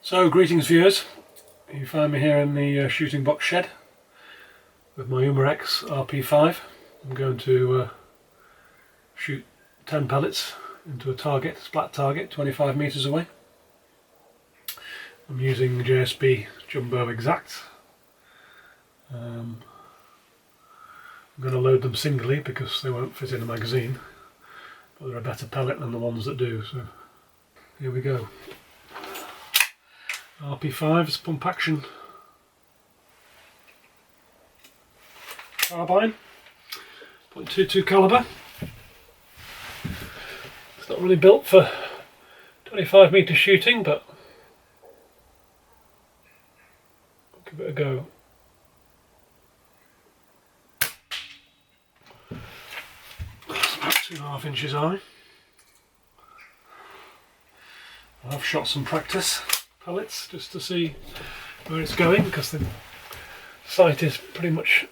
So, greetings viewers. You find me here in the shooting box shed with my Umarex RP5. I'm going to shoot 10 pellets into a target, splat target, 25 metres away. I'm using JSB Jumbo Exact. I'm going to load them singly because they won't fit in a magazine, but they're a better pellet than the ones that do, so here we go. RP5's pump action carbine, .22 caliber. It's not really built for 25 metre shooting, but I'll give it a go. That's about 2.5 inches high. I've shot some practice pellets just to see where it's going, because the sight is pretty much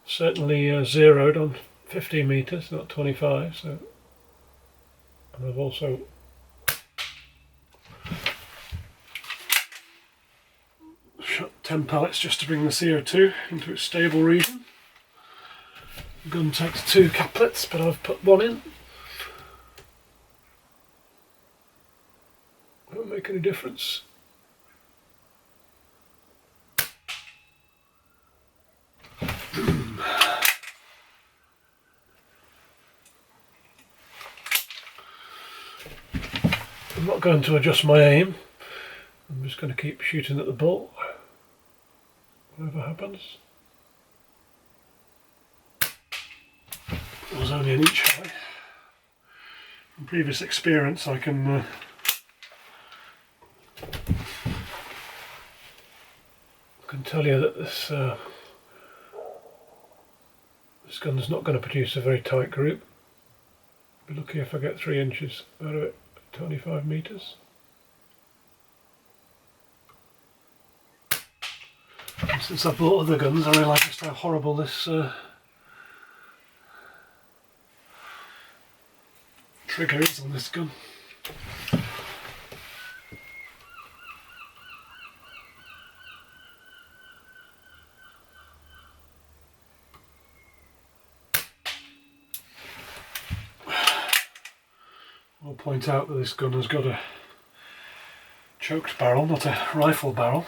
certainly zeroed on 15 metres, not 25. So, and I've also shot 10 pellets just to bring the CO2 into its stable region. The gun takes 2 caplets, but I've put 1 in. Won't make any difference. I'm not going to adjust my aim. I'm just going to keep shooting at the bull, whatever happens. It was only an inch high. From previous experience, I can tell you that this gun is not going to produce a very tight group. I'll be lucky if I get 3 inches out of it at 25 metres. And since I bought other guns, I realise just how horrible this trigger is on this gun. I'll point out that this gun has got a choked barrel, not a rifle barrel,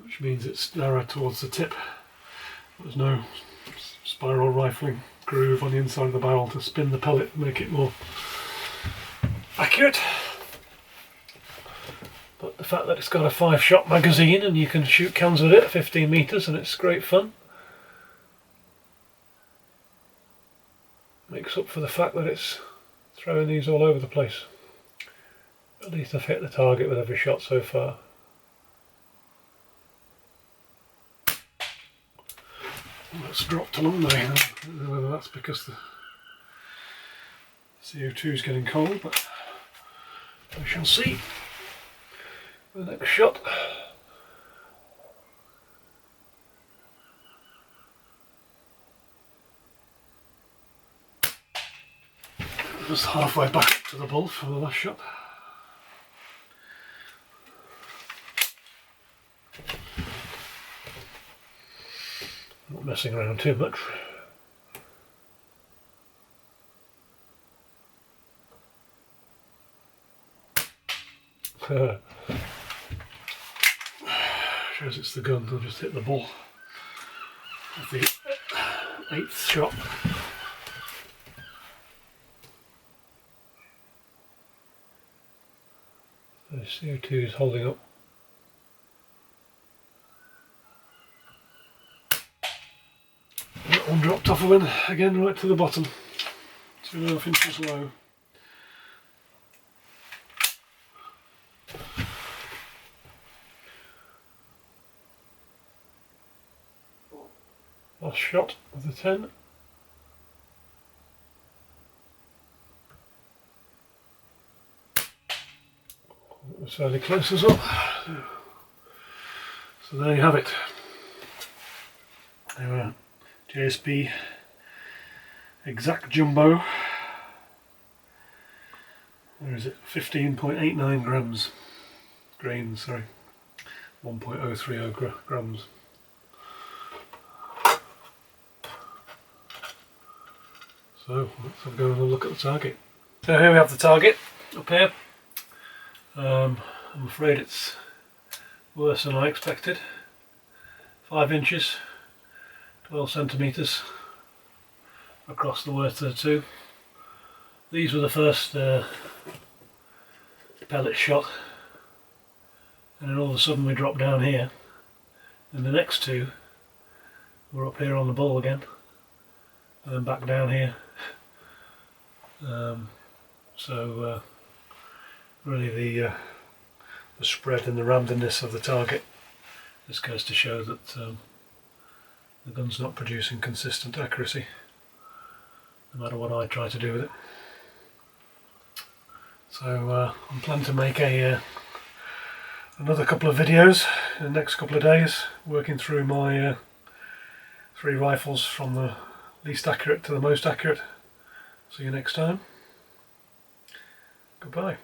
which means it's narrow towards the tip. There's no spiral rifling groove on the inside of the barrel to spin the pellet and make it more accurate. But the fact that it's got a 5-shot magazine and you can shoot cans with it at 15 metres and it's great fun makes up for the fact that it's throwing these all over the place. At least I've hit the target with every shot so far. Well, it's dropped a long way. I don't know whether that's because the CO2 is getting cold, but we shall see. The next shot. Just halfway back up to the bull for the last shot. Not messing around too much. Shows it's the gun. I'll just hit the bull with the 8th shot. The CO2 is holding up. That one dropped off again right to the bottom. 2.5 inches low. Last shot of the 10. It was fairly close as well. So there you have it. There we are. JSB Exact Jumbo where is it? 15.89 grams. Grains, sorry. 1.030 grams. So let's have a go and have a look at the target. So here we have the target up here. I'm afraid it's worse than I expected. 5 inches, 12 centimetres across the Werther 2. These were the first pellet shot, and then all of a sudden we dropped down here, and the next two were up here on the ball again, and then back down here. Really the spread and the randomness of the target, this goes to show that the gun's not producing consistent accuracy, no matter what I try to do with it. So I'm planning to make another couple of videos in the next couple of days, working through my 3 rifles from the least accurate to the most accurate. See you next time. Goodbye.